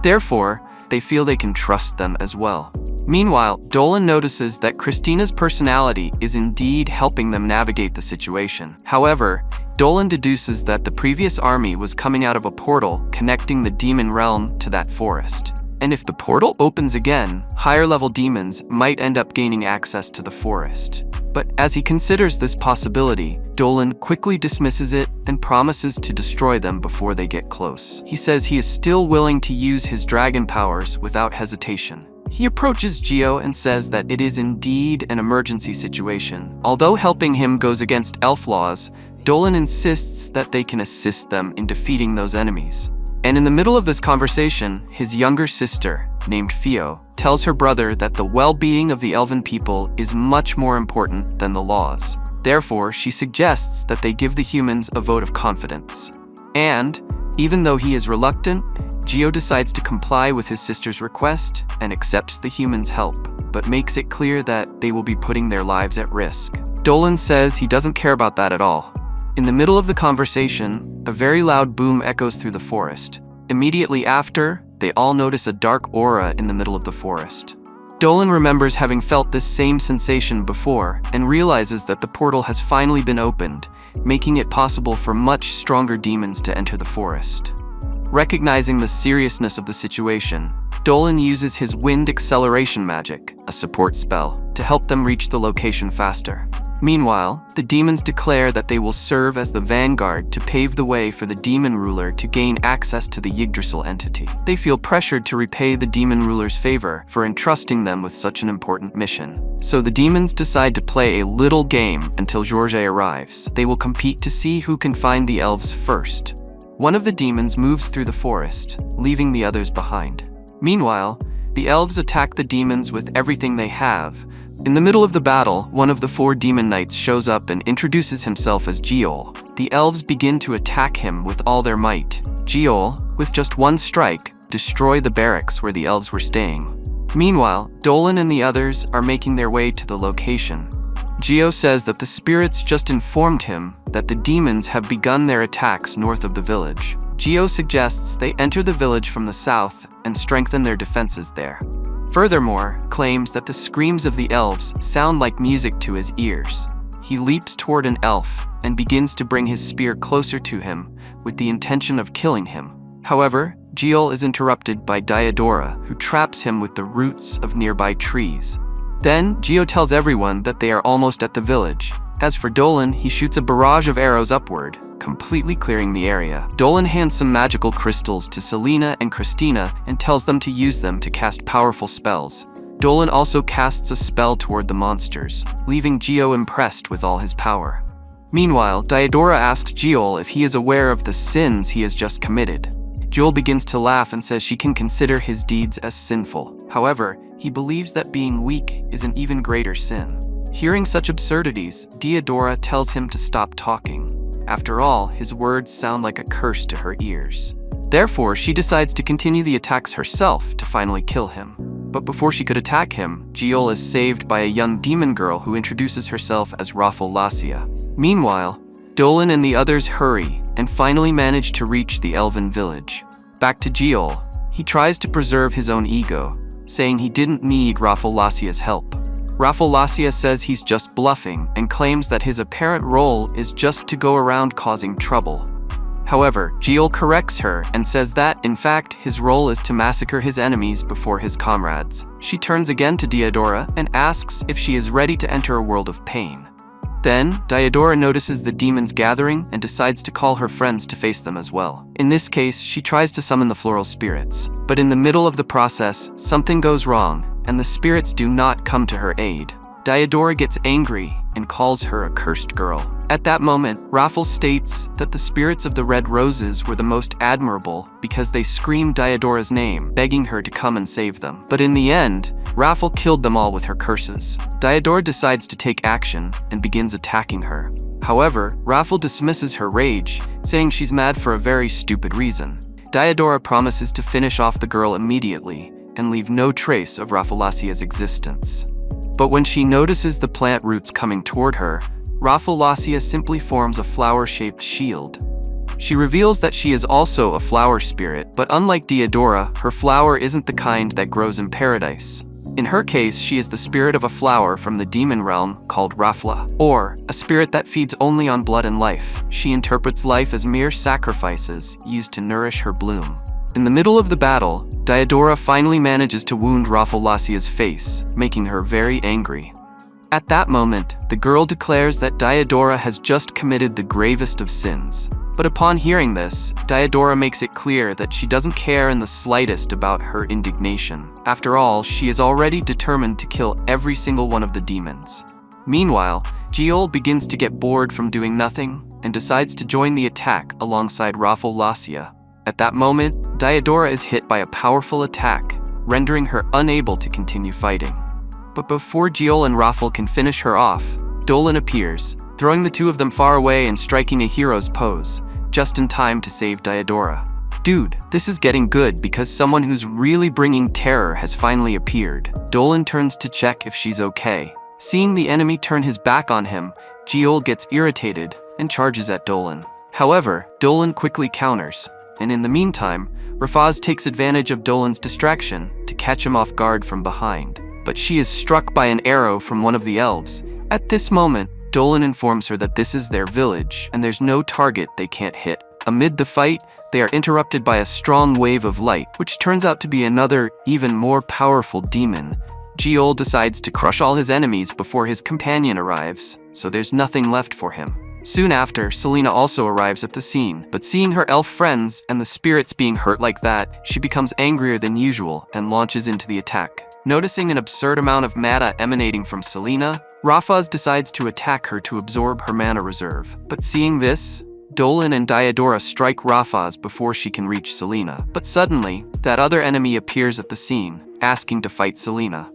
Therefore, they feel they can trust them as well. Meanwhile, Dolan notices that Christina's personality is indeed helping them navigate the situation. However, Dolan deduces that the previous army was coming out of a portal connecting the demon realm to that forest. And if the portal opens again, higher-level demons might end up gaining access to the forest. But as he considers this possibility, Dolan quickly dismisses it and promises to destroy them before they get close. He says he is still willing to use his dragon powers without hesitation. He approaches Gio and says that it is indeed an emergency situation. Although helping him goes against elf laws, Dolan insists that they can assist them in defeating those enemies. And in the middle of this conversation, his younger sister, named Fio, tells her brother that the well-being of the elven people is much more important than the laws. Therefore, she suggests that they give the humans a vote of confidence. And, even though he is reluctant, Gio decides to comply with his sister's request and accepts the humans' help, but makes it clear that they will be putting their lives at risk. Dolan says he doesn't care about that at all. In the middle of the conversation, a very loud boom echoes through the forest. Immediately after, they all notice a dark aura in the middle of the forest. Dolan remembers having felt this same sensation before and realizes that the portal has finally been opened, making it possible for much stronger demons to enter the forest. Recognizing the seriousness of the situation, Dolan uses his wind acceleration magic, a support spell, to help them reach the location faster. Meanwhile, the demons declare that they will serve as the vanguard to pave the way for the demon ruler to gain access to the Yggdrasil entity. They feel pressured to repay the demon ruler's favor for entrusting them with such an important mission. So the demons decide to play a little game until Ryuusei arrives. They will compete to see who can find the elves first. One of the demons moves through the forest, leaving the others behind. Meanwhile, the elves attack the demons with everything they have. In the middle of the battle, one of the 4 demon knights shows up and introduces himself as Giol. The elves begin to attack him with all their might. Giol, with just one strike, destroy the barracks where the elves were staying. Meanwhile, Dolan and the others are making their way to the location. Gio says that the spirits just informed him that the demons have begun their attacks north of the village. Gio suggests they enter the village from the south and strengthen their defenses there. Furthermore, claims that the screams of the elves sound like music to his ears. He leaps toward an elf and begins to bring his spear closer to him with the intention of killing him. However, Gio is interrupted by Diodora, who traps him with the roots of nearby trees. Then, Gio tells everyone that they are almost at the village. As for Dolan, he shoots a barrage of arrows upward, completely clearing the area. Dolan hands some magical crystals to Selena and Christina and tells them to use them to cast powerful spells. Dolan also casts a spell toward the monsters, leaving Gio impressed with all his power. Meanwhile, Diodora asks Gio if he is aware of the sins he has just committed. Joel begins to laugh and says she can consider his deeds as sinful. However, he believes that being weak is an even greater sin. Hearing such absurdities, Diodora tells him to stop talking. After all, his words sound like a curse to her ears. Therefore, she decides to continue the attacks herself to finally kill him. But before she could attack him, Giol is saved by a young demon girl who introduces herself as Rafflesia. Meanwhile, Dolan and the others hurry and finally manage to reach the elven village. Back to Giol, he tries to preserve his own ego, saying he didn't need Rafflesia's help. Rafflesia says he's just bluffing and claims that his apparent role is just to go around causing trouble. However, Giol corrects her and says that, in fact, his role is to massacre his enemies before his comrades. She turns again to Diodora and asks if she is ready to enter a world of pain. Then, Diodora notices the demons gathering and decides to call her friends to face them as well. In this case, she tries to summon the floral spirits. But in the middle of the process, something goes wrong, and the spirits do not come to her aid. Diodora gets angry and calls her a cursed girl. At that moment, Raffle states that the spirits of the red roses were the most admirable because they screamed Diodora's name, begging her to come and save them. But in the end, Raffle killed them all with her curses. Diodora decides to take action and begins attacking her. However, Raffle dismisses her rage, saying she's mad for a very stupid reason. Diodora promises to finish off the girl immediately and leave no trace of Rafflesia's existence. But when she notices the plant roots coming toward her, Rafflesia simply forms a flower-shaped shield. She reveals that she is also a flower spirit, but unlike Diodora, her flower isn't the kind that grows in paradise. In her case, she is the spirit of a flower from the demon realm called Raffla, or a spirit that feeds only on blood and life. She interprets life as mere sacrifices used to nourish her bloom. In the middle of the battle, Diodora finally manages to wound Rafflesia's face, making her very angry. At that moment, the girl declares that Diodora has just committed the gravest of sins. But upon hearing this, Diodora makes it clear that she doesn't care in the slightest about her indignation. After all, she is already determined to kill every single one of the demons. Meanwhile, Giol begins to get bored from doing nothing and decides to join the attack alongside Rafflesia. At that moment, Diodora is hit by a powerful attack, rendering her unable to continue fighting. But before Giol and Raffle can finish her off, Dolan appears, throwing the two of them far away and striking a hero's pose, just in time to save Diodora. Dude, this is getting good because someone who's really bringing terror has finally appeared. Dolan turns to check if she's okay. Seeing the enemy turn his back on him, Giol gets irritated and charges at Dolan. However, Dolan quickly counters, and in the meantime, Rafaz takes advantage of Dolan's distraction to catch him off guard from behind. But she is struck by an arrow from one of the elves. At this moment, Dolan informs her that this is their village and there's no target they can't hit. Amid the fight, they are interrupted by a strong wave of light, which turns out to be another, even more powerful demon. Giol decides to crush all his enemies before his companion arrives, so there's nothing left for him. Soon after, Selena also arrives at the scene, but seeing her elf friends and the spirits being hurt like that, she becomes angrier than usual and launches into the attack. Noticing an absurd amount of mana emanating from Selena, Rafaz decides to attack her to absorb her mana reserve. But seeing this, Dolan and Diodora strike Rafaz before she can reach Selena. But suddenly, that other enemy appears at the scene, asking to fight Selena.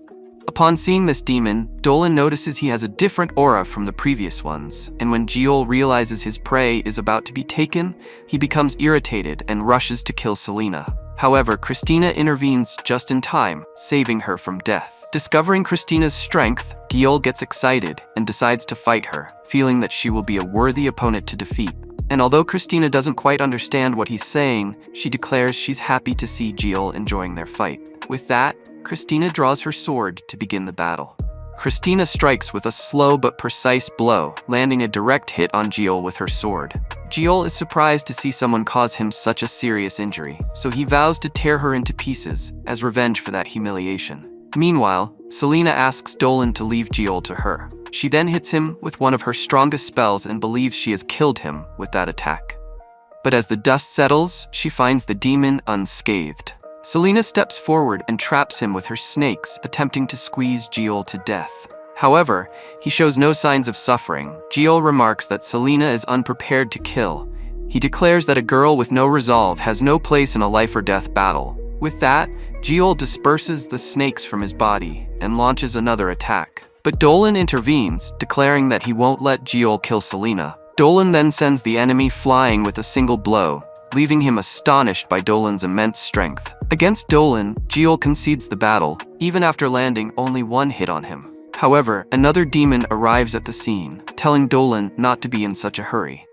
Upon seeing this demon, Dolan notices he has a different aura from the previous ones, and when Giol realizes his prey is about to be taken, he becomes irritated and rushes to kill Selena. However, Christina intervenes just in time, saving her from death. Discovering Christina's strength, Giol gets excited and decides to fight her, feeling that she will be a worthy opponent to defeat. And although Christina doesn't quite understand what he's saying, she declares she's happy to see Giol enjoying their fight. With that, Christina draws her sword to begin the battle. Christina strikes with a slow but precise blow, landing a direct hit on Giol with her sword. Giol is surprised to see someone cause him such a serious injury, so he vows to tear her into pieces as revenge for that humiliation. Meanwhile, Selena asks Dolan to leave Giol to her. She then hits him with one of her strongest spells and believes she has killed him with that attack. But as the dust settles, she finds the demon unscathed. Selena steps forward and traps him with her snakes, attempting to squeeze Giol to death. However, he shows no signs of suffering. Giol remarks that Selena is unprepared to kill. He declares that a girl with no resolve has no place in a life-or-death battle. With that, Giol disperses the snakes from his body and launches another attack. But Dolan intervenes, declaring that he won't let Giol kill Selena. Dolan then sends the enemy flying with a single blow, leaving him astonished by Dolan's immense strength. Against Dolan, Giol concedes the battle, even after landing only one hit on him. However, another demon arrives at the scene, telling Dolan not to be in such a hurry.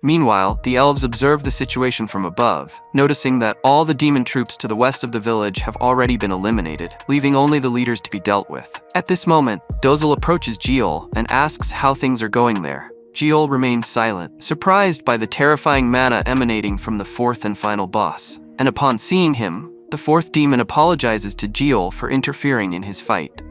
Meanwhile, the elves observe the situation from above, noticing that all the demon troops to the west of the village have already been eliminated, leaving only the leaders to be dealt with. At this moment, Dozel approaches Giol and asks how things are going there. Giol remains silent, surprised by the terrifying mana emanating from the fourth and final boss. And upon seeing him, the fourth demon apologizes to Giol for interfering in his fight.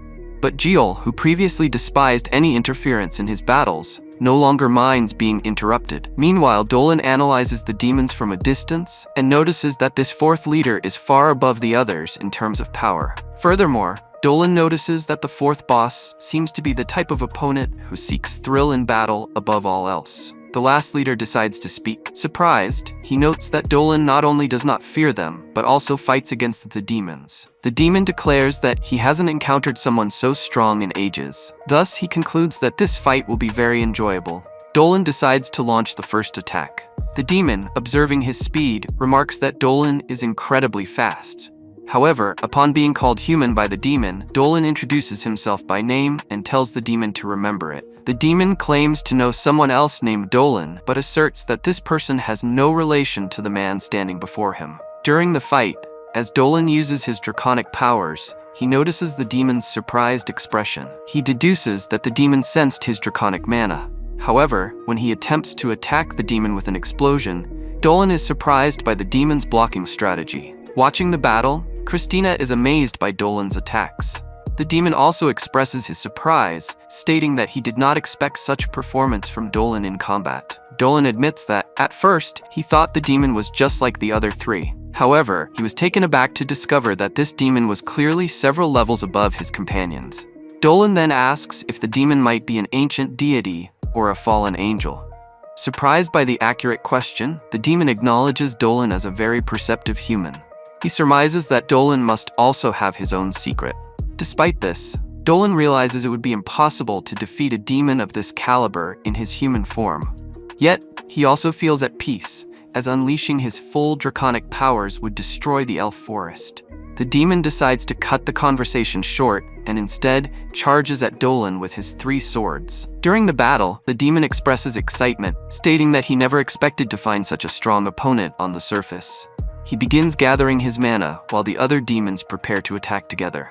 But Giol, who previously despised any interference in his battles, no longer minds being interrupted. Meanwhile, Dolan analyzes the demons from a distance and notices that this fourth leader is far above the others in terms of power. Furthermore, Dolan notices that the fourth boss seems to be the type of opponent who seeks thrill in battle above all else. The last leader decides to speak. Surprised, he notes that Dolan not only does not fear them, but also fights against the demons. The demon declares that he hasn't encountered someone so strong in ages. Thus, he concludes that this fight will be very enjoyable. Dolan decides to launch the first attack. The demon, observing his speed, remarks that Dolan is incredibly fast. However, upon being called human by the demon, Dolan introduces himself by name and tells the demon to remember it. The demon claims to know someone else named Dolan, but asserts that this person has no relation to the man standing before him. During the fight, as Dolan uses his draconic powers, he notices the demon's surprised expression. He deduces that the demon sensed his draconic mana. However, when he attempts to attack the demon with an explosion, Dolan is surprised by the demon's blocking strategy. Watching the battle, Christina is amazed by Dolan's attacks. The demon also expresses his surprise, stating that he did not expect such performance from Dolan in combat. Dolan admits that, at first, he thought the demon was just like the other three. However, he was taken aback to discover that this demon was clearly several levels above his companions. Dolan then asks if the demon might be an ancient deity or a fallen angel. Surprised by the accurate question, the demon acknowledges Dolan as a very perceptive human. He surmises that Dolan must also have his own secret. Despite this, Dolan realizes it would be impossible to defeat a demon of this caliber in his human form. Yet, he also feels at peace, as unleashing his full draconic powers would destroy the elf forest. The demon decides to cut the conversation short and instead charges at Dolan with his 3 swords. During the battle, the demon expresses excitement, stating that he never expected to find such a strong opponent on the surface. He begins gathering his mana while the other demons prepare to attack together.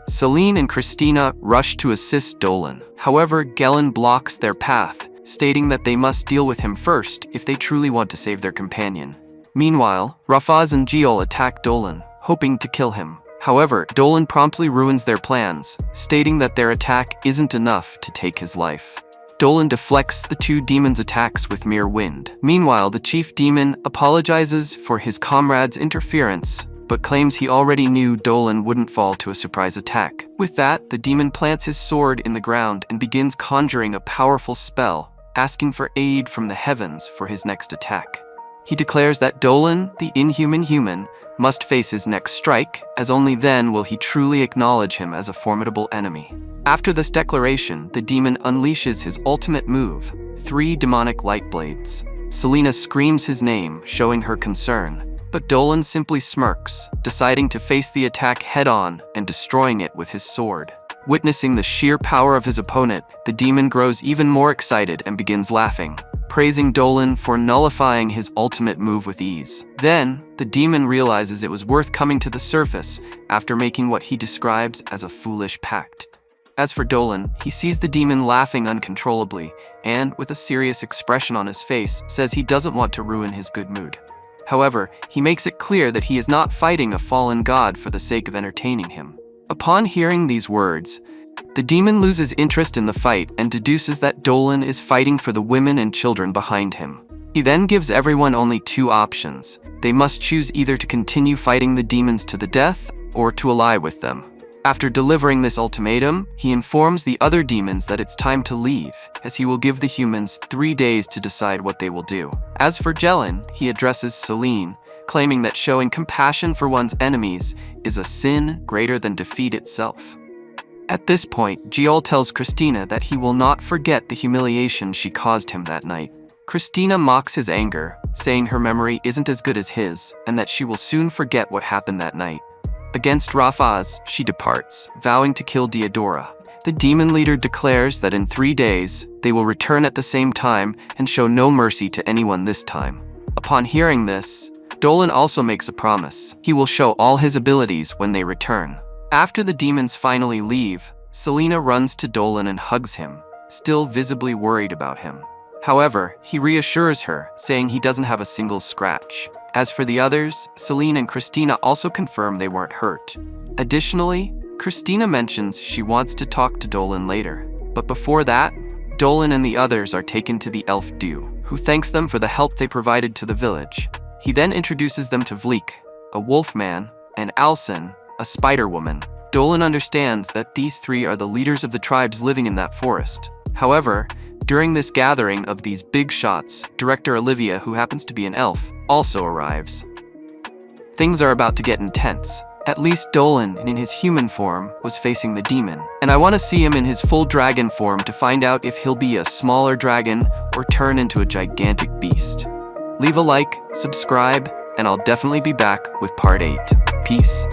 Celine and Christina rush to assist Dolan. However, Gelen blocks their path, stating that they must deal with him first if they truly want to save their companion. Meanwhile, Rafaz and Giol attack Dolan, hoping to kill him. However, Dolan promptly ruins their plans, stating that their attack isn't enough to take his life. Dolan deflects the 2 demons' attacks with mere wind. Meanwhile, the chief demon apologizes for his comrades' interference, but claims he already knew Dolan wouldn't fall to a surprise attack. With that, the demon plants his sword in the ground and begins conjuring a powerful spell, asking for aid from the heavens for his next attack. He declares that Dolan, the inhuman human, must face his next strike, as only then will he truly acknowledge him as a formidable enemy. After this declaration, the demon unleashes his ultimate move, 3 demonic light blades. Selena screams his name, showing her concern. But Dolan simply smirks, deciding to face the attack head-on and destroying it with his sword. Witnessing the sheer power of his opponent, the demon grows even more excited and begins laughing, praising Dolan for nullifying his ultimate move with ease. Then, the demon realizes it was worth coming to the surface after making what he describes as a foolish pact. As for Dolan, he sees the demon laughing uncontrollably and, with a serious expression on his face, says he doesn't want to ruin his good mood. However, he makes it clear that he is not fighting a fallen god for the sake of entertaining him. Upon hearing these words, the demon loses interest in the fight and deduces that Dolan is fighting for the women and children behind him. He then gives everyone only two options. They must choose either to continue fighting the demons to the death or to ally with them. After delivering this ultimatum, he informs the other demons that it's time to leave, as he will give the humans 3 days to decide what they will do. As for Jelen, he addresses Celine, claiming that showing compassion for one's enemies is a sin greater than defeat itself. At this point, Jiol tells Christina that he will not forget the humiliation she caused him that night. Christina mocks his anger, saying her memory isn't as good as his, and that she will soon forget what happened that night. Against Rafaz, she departs, vowing to kill Diodora. The demon leader declares that in 3 days, they will return at the same time and show no mercy to anyone this time. Upon hearing this, Dolan also makes a promise. He will show all his abilities when they return. After the demons finally leave, Selena runs to Dolan and hugs him, still visibly worried about him. However, he reassures her, saying he doesn't have a single scratch. As for the others, Celine and Christina also confirm they weren't hurt. Additionally, Christina mentions she wants to talk to Dolan later. But before that, Dolan and the others are taken to the elf Du, who thanks them for the help they provided to the village. He then introduces them to Vleek, a wolfman, and Alcin, a spider woman. Dolan understands that these three are the leaders of the tribes living in that forest. However, during this gathering of these big shots, director Olivia, who happens to be an elf, also arrives. Things are about to get intense. At least Dolan, in his human form, was facing the demon, and I want to see him in his full dragon form to find out if he'll be a smaller dragon or turn into a gigantic beast. Leave a like, subscribe, and I'll definitely be back with part 8. Peace.